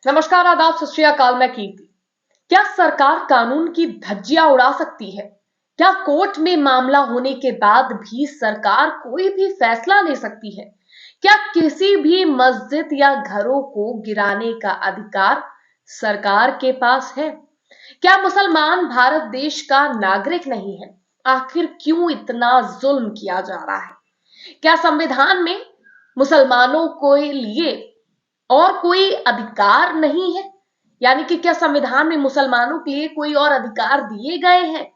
नमस्कार, आदाब, सत श्री अकाल। मैं कीर्ति। क्या सरकार कानून की धज्जियां उड़ा सकती है? क्या कोर्ट में मामला होने के बाद भी सरकार कोई भी फैसला ले सकती है? क्या किसी भी मस्जिद या घरों को गिराने का अधिकार सरकार के पास है? क्या मुसलमान भारत देश का नागरिक नहीं है? आखिर क्यों इतना जुल्म किया जा रहा है? क्या संविधान में मुसलमानों के लिए और कोई अधिकार नहीं है? यानी कि क्या संविधान में मुसलमानों के लिए कोई और अधिकार दिए गए हैं?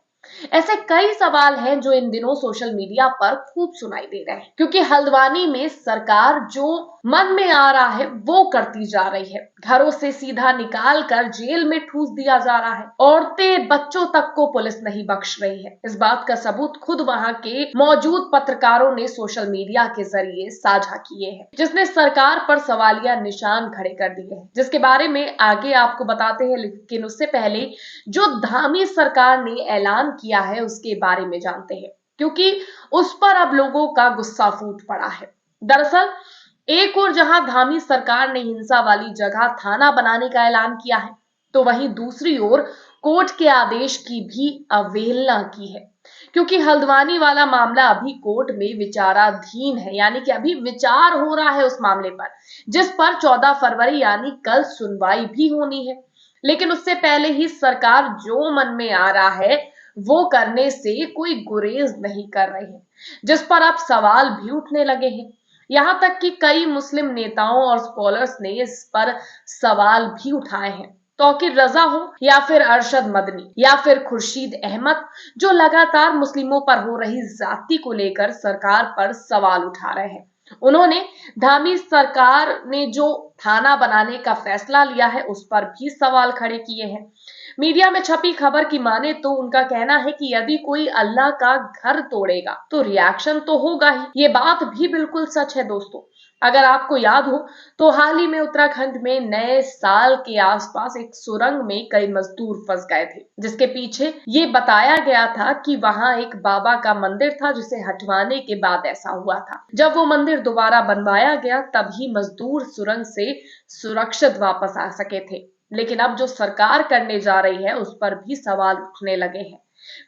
ऐसे कई सवाल हैं जो इन दिनों सोशल मीडिया पर खूब सुनाई दे रहे हैं, क्योंकि हल्द्वानी में सरकार जो मन में आ रहा है वो करती जा रही है। घरों से सीधा निकाल कर जेल में ठूस दिया जा रहा है। औरतें, बच्चों तक को पुलिस नहीं बख्श रही है। इस बात का सबूत खुद वहां के मौजूद पत्रकारों ने सोशल मीडिया के जरिए साझा किए हैं, जिसने सरकार पर सवालिया निशान खड़े कर दिए हैं, जिसके बारे में आगे आपको बताते हैं। लेकिन उससे पहले जो धामी सरकार ने ऐलान किया है उसके बारे में जानते हैं, क्योंकि उस पर अब लोगों का गुस्सा फूट पड़ा है। दरअसल एक और जहां धामी सरकार ने हिंसा वाली जगह थाना बनाने का ऐलान किया है, तो वहीं दूसरी ओर कोर्ट के आदेश की भी अवहेलना की है, क्योंकि हल्द्वानी वाला मामला अभी कोर्ट में विचाराधीन है। यानी कि अभी विचार हो रहा है उस मामले पर, जिस पर 14 फरवरी यानी कल सुनवाई भी होनी है। लेकिन उससे पहले ही सरकार जो मन में आ रहा है वो करने से कोई गुरेज नहीं कर रही है, जिस पर अब सवाल भी उठने लगे हैं। यहां तक कि कई मुस्लिम नेताओं और स्कॉलर्स ने इस पर सवाल भी उठाए हैं। तौकीर रजा हो या फिर अरशद मदनी या फिर खुर्शीद अहमद, जो लगातार मुस्लिमों पर हो रही ज्यादती को लेकर सरकार पर सवाल उठा रहे हैं। उन्होंने धामी सरकार ने जो थाना बनाने का फैसला लिया है उस पर भी सवाल खड़े किए हैं। मीडिया में छपी खबर की माने तो उनका कहना है कि यदि कोई अल्लाह का घर तोड़ेगा तो रिएक्शन तो होगा ही। ये बात भी बिल्कुल सच है दोस्तों। अगर आपको याद हो तो हाल ही में उत्तराखंड में नए साल के आसपास एक सुरंग में कई मजदूर फंस गए थे, जिसके पीछे ये बताया गया था कि वहां एक बाबा का मंदिर था, जिसे हटवाने के बाद ऐसा हुआ था। जब वो मंदिर दोबारा बनवाया गया तभी मजदूर सुरंग से सुरक्षित वापस आ सके थे। लेकिन अब जो सरकार करने जा रही है उस पर भी सवाल उठने लगे हैं।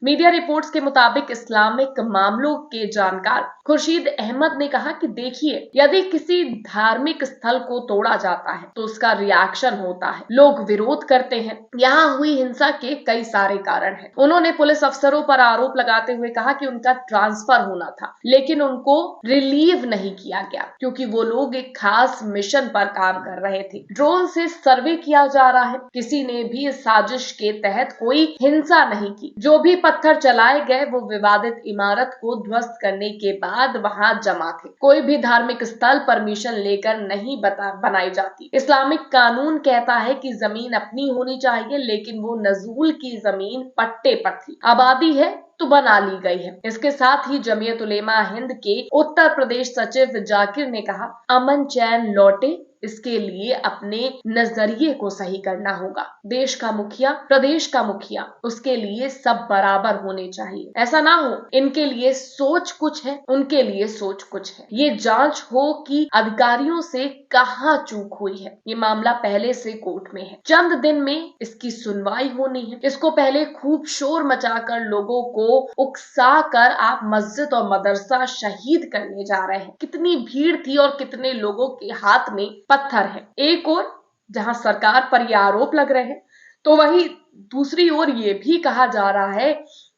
मीडिया रिपोर्ट्स के मुताबिक इस्लामिक मामलों के जानकार खुर्शीद अहमद ने कहा कि देखिए, यदि किसी धार्मिक स्थल को तोड़ा जाता है तो उसका रिएक्शन होता है, लोग विरोध करते हैं। यहाँ हुई हिंसा के कई सारे कारण हैं। उन्होंने पुलिस अफसरों पर आरोप लगाते हुए कहा कि उनका ट्रांसफर होना था, लेकिन उनको रिलीव नहीं किया गया क्योंकि वो लोग एक खास मिशन पर काम कर रहे थे। ड्रोन से सर्वे किया जा रहा है। किसी ने भी इस साजिश के तहत कोई हिंसा नहीं की। जो भी पत्थर चलाए गए वो विवादित इमारत को ध्वस्त करने के बाद वहां जमा थे। कोई भी धार्मिक स्थल परमिशन लेकर नहीं बनाई जाती। इस्लामिक कानून कहता है कि जमीन अपनी होनी चाहिए, लेकिन वो नजूल की जमीन पट्टे पर थी। आबादी है तो बना ली गई है। इसके साथ ही जमीयत उलेमा हिंद के उत्तर प्रदेश सचिव जाकिर ने कहा, अमन चैन लौटे, इसके लिए अपने नजरिए को सही करना होगा। देश का मुखिया, प्रदेश का मुखिया, उसके लिए सब बराबर होने चाहिए। ऐसा ना हो इनके लिए सोच कुछ है, उनके लिए सोच कुछ है। ये जांच हो कि अधिकारियों से कहां चूक हुई है। ये मामला पहले से कोर्ट में है, चंद दिन में इसकी सुनवाई होनी है। इसको पहले खूब शोर मचाकर लोगों को उकसा कर आप मस्जिद और मदरसा शहीद करने जा रहे हैं। कितनी भीड़ थी और कितने लोगों के हाथ में पत्थर है। एक और जहां सरकार पर ये आरोप लग रहे हैं, तो वहीं दूसरी ओर ये भी कहा जा रहा है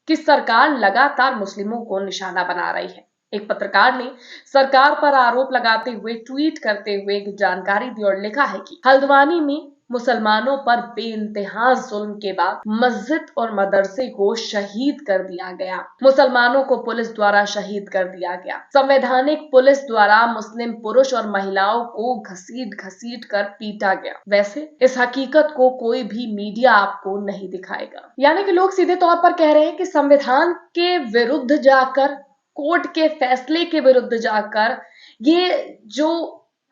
कि सरकार लगातार मुस्लिमों को निशाना बना रही है। एक पत्रकार ने सरकार पर आरोप लगाते हुए ट्वीट करते हुए एक जानकारी दी और लिखा है कि हल्द्वानी में मुसलमानों पर बेइंतहा जुल्म के बाद मस्जिद और मदरसे को शहीद कर दिया गया। मुसलमानों को पुलिस द्वारा शहीद कर दिया गया। संवैधानिक पुलिस द्वारा मुस्लिम पुरुष और महिलाओं को घसीट घसीट कर पीटा गया। वैसे इस हकीकत को कोई भी मीडिया आपको नहीं दिखाएगा। यानी कि लोग सीधे तौर पर कह रहे हैं कि संविधान के विरुद्ध जाकर, कोर्ट के फैसले के विरुद्ध जाकर ये जो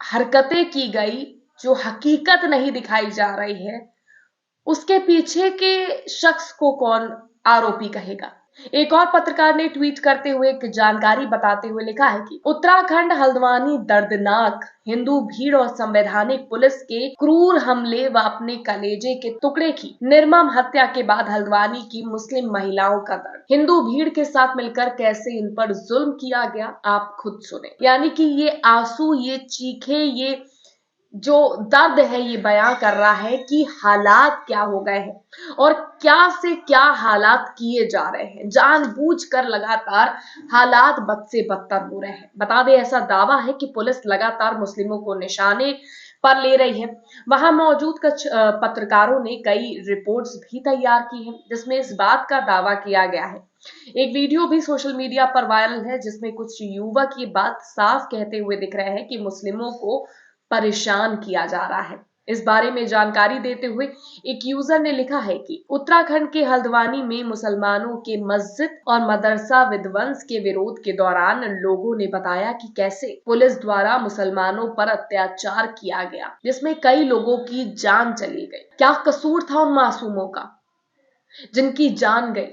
हरकतें की गई, जो हकीकत नहीं दिखाई जा रही है, उसके पीछे के शख्स को कौन आरोपी कहेगा? एक और पत्रकार ने ट्वीट करते हुए एक जानकारी बताते हुए लिखा है कि उत्तराखंड हल्द्वानी दर्दनाक हिंदू भीड़ और संवैधानिक पुलिस के क्रूर हमले व अपने कलेजे के टुकड़े की निर्मम हत्या के बाद हल्द्वानी की मुस्लिम महिलाओं का दर्द। हिंदू भीड़ के साथ मिलकर कैसे इन पर जुल्म किया गया, आप खुद सुने। यानी कि ये आंसू, ये चीखे, ये जो दर्द है ये बयां कर रहा है कि हालात क्या हो गए हैं और क्या से क्या हालात किए जा रहे हैं। जानबूझकर लगातार हालात बद से बदतर हो रहे हैं। बता दें, ऐसा दावा है कि पुलिस लगातार मुस्लिमों को निशाने पर ले रही है। वहां मौजूद कुछ पत्रकारों ने कई रिपोर्ट्स भी तैयार की हैं जिसमें इस बात का दावा किया गया है। एक वीडियो भी सोशल मीडिया पर वायरल है जिसमें कुछ युवक ये बात साफ कहते हुए दिख रहे हैं कि मुस्लिमों को परेशान किया जा रहा है। इस बारे में जानकारी देते हुए एक यूजर ने लिखा है कि उत्तराखंड के हल्द्वानी में मुसलमानों के मस्जिद और मदरसा विध्वंस के विरोध के दौरान लोगों ने बताया कि कैसे पुलिस द्वारा मुसलमानों पर अत्याचार किया गया, जिसमें कई लोगों की जान चली गई। क्या कसूर था उन मासूमों का जिनकी जान गई?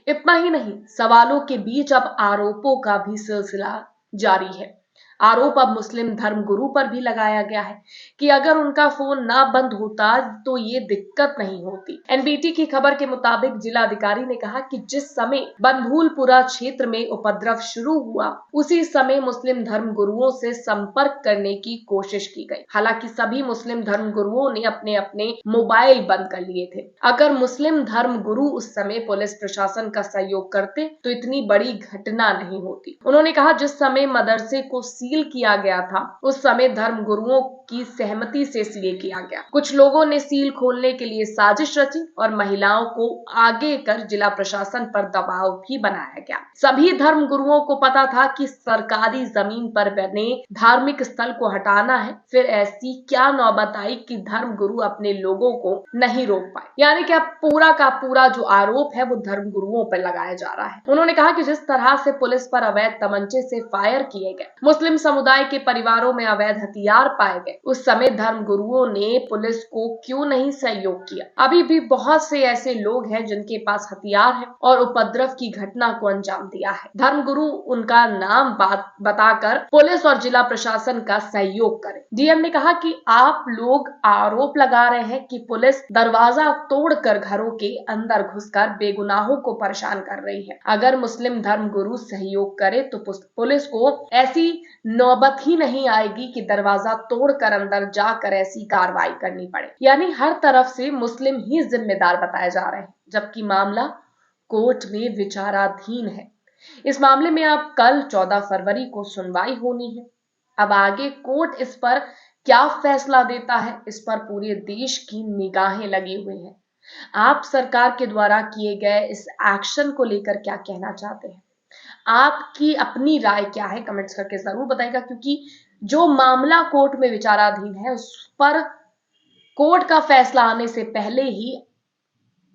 इतना ही नहीं, सवालों के बीच अब आरोपों का भी सिलसिला जारी है। आरोप अब मुस्लिम धर्म गुरु पर भी लगाया गया है कि अगर उनका फोन ना बंद होता तो ये दिक्कत नहीं होती। एनबीटी की खबर के मुताबिक जिलाधिकारी ने कहा कि जिस समय बनभूलपुरा क्षेत्र में उपद्रव शुरू हुआ उसी समय मुस्लिम धर्म गुरुओं से संपर्क करने की कोशिश की गई। हालांकि सभी मुस्लिम धर्म गुरुओं ने अपने अपने मोबाइल बंद कर लिए थे। अगर मुस्लिम धर्म गुरु उस समय पुलिस प्रशासन का सहयोग करते तो इतनी बड़ी घटना नहीं होती। उन्होंने कहा जिस समय मदरसे को सील किया गया था उस समय धर्म गुरुओं की सहमति से सील किया गया। कुछ लोगों ने सील खोलने के लिए साजिश रची और महिलाओं को आगे कर जिला प्रशासन पर दबाव भी बनाया गया। सभी धर्म गुरुओं को पता था कि सरकारी जमीन पर बने धार्मिक स्थल को हटाना है, फिर ऐसी क्या नौबत आई कि धर्म गुरु अपने लोगों को नहीं रोक पाए। यानी कि अब पूरा का पूरा जो आरोप है वो धर्म गुरुओं पर लगाया जा रहा है। उन्होंने कहा कि जिस तरह से पुलिस पर अवैध तमंचे से फायर किए गए, मुस्लिम समुदाय के परिवारों में अवैध हथियार पाए गए, उस समय धर्म गुरुओं ने पुलिस को क्यों नहीं सहयोग किया? अभी भी बहुत से ऐसे लोग हैं जिनके पास हथियार है और उपद्रव की घटना को अंजाम दिया है। धर्म गुरु उनका नाम बताकर पुलिस और जिला प्रशासन का सहयोग करें। डीएम ने कहा कि आप लोग आरोप लगा रहे हैं कि पुलिस दरवाजा तोड़कर घरों के अंदर घुसकर बेगुनाहों को परेशान कर रही है। अगर मुस्लिम धर्म गुरु सहयोग करे तो पुलिस को ऐसी नौबत ही नहीं आएगी कि दरवाजा तोड़कर अंदर जाकर ऐसी कार्रवाई करनी पड़े। यानी हर तरफ से मुस्लिम ही जिम्मेदार बताए जा रहे हैं, जबकि मामला कोर्ट में विचाराधीन है। इस मामले में अब कल 14 फरवरी को सुनवाई होनी है। अब आगे कोर्ट इस पर क्या फैसला देता है, इस पर पूरे देश की निगाहें लगी हुई हैं। आप सरकार के द्वारा किए गए इस एक्शन को लेकर क्या कहना चाहते हैं? आपकी अपनी राय क्या है? कमेंट्स करके जरूर बताइएगा, क्योंकि जो मामला कोर्ट में विचाराधीन है उस पर कोर्ट का फैसला आने से पहले ही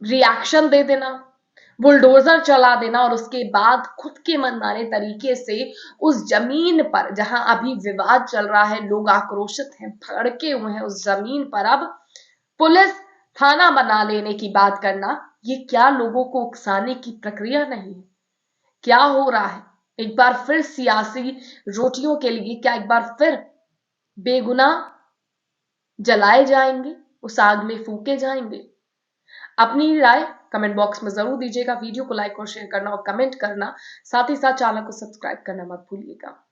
रिएक्शन दे देना, बुलडोजर चला देना और उसके बाद खुद के मनमाने तरीके से उस जमीन पर जहां अभी विवाद चल रहा है, लोग आक्रोशित हैं, भड़के हुए हैं, उस जमीन पर अब पुलिस थाना बना लेने की बात करना, ये क्या लोगों को उकसाने की प्रक्रिया नहीं है? क्या हो रहा है? एक बार फिर सियासी रोटियों के लिए क्या एक बार फिर बेगुनाह जलाए जाएंगे, उस आग में फूके जाएंगे? अपनी राय कमेंट बॉक्स में जरूर दीजिएगा। वीडियो को लाइक और शेयर करना और कमेंट करना, साथ ही साथ चैनल को सब्सक्राइब करना मत भूलिएगा।